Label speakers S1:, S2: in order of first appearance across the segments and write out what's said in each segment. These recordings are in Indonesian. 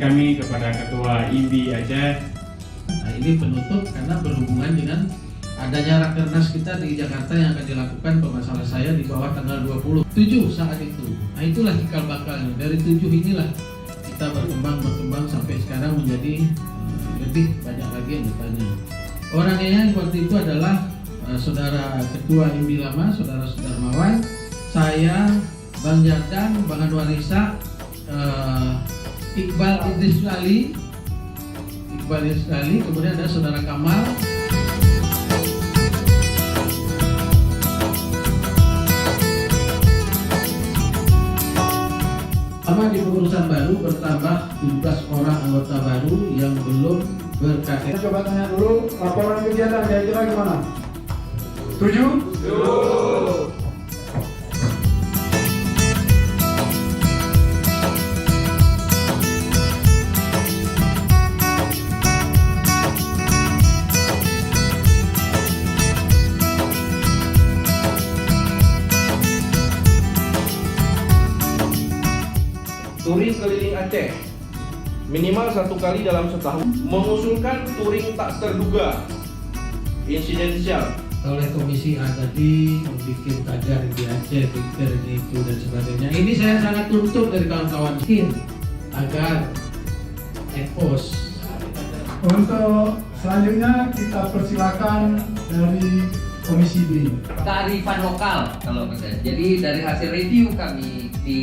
S1: kami kepada Ketua IMBI Aceh.
S2: Nah, ini penutup karena berhubungan dengan adanya Rakernas kita di Jakarta yang akan dilakukan pemasalah saya di bawah tanggal 27 saat itu. Nah, itulah cikal bakalnya. Dari 7 inilah kita berkembang sampai sekarang menjadi lebih banyak lagi yang bertanya. Orangnya waktu itu adalah saudara Ketua IMBI lama, saudara Sudarmawan, saya, Bang Jardan, Bang Anwar Isa, Iqbal Idris Ali, kemudian ada saudara Kamal. Sama di pengurusan baru bertambah 17 orang anggota baru yang belum berKTP.
S3: Coba tanya dulu, laporan kegiatan kira-kira gimana? 7?
S4: Touring keliling Aceh minimal 1 kali dalam setahun, mengusulkan touring tak terduga insidensial
S2: Oleh Komisi A tadi membuat tagar di Aceh, Twitter ini itu dan sebagainya. Ini saya sangat tuntut dari kawan-kawan agar ekspos.
S3: Untuk selanjutnya kita persilakan dari Komisi B.
S5: Kearifan lokal kalau bisa. Jadi dari hasil review kami di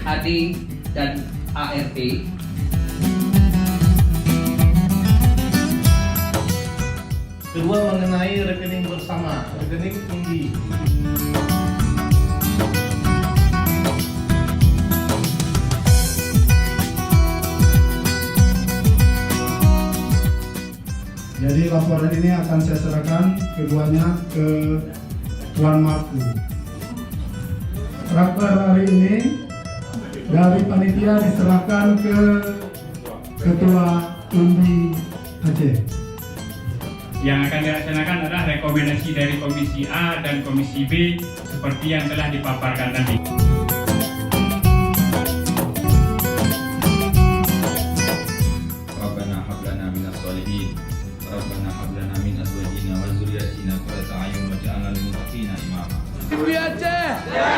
S5: AD dan ART.
S6: Kedua mengenai rekening bersama, rekening IMBI.
S3: Jadi laporan ini akan saya serahkan keduanya ke Tuan Marku. Rapat hari ini dari panitia diserahkan ke Ketua IMBI Aceh.
S1: Yang akan dilaksanakan adalah rekomendasi dari Komisi A dan Komisi B seperti yang telah dipaparkan tadi.
S7: Rabbana hab lana minas sholihin Rabbana hab lana min azwajina wa dzurriyyatina qurrata a'yun waj'alna lil muttaqina imama.
S4: IMBI Aceh!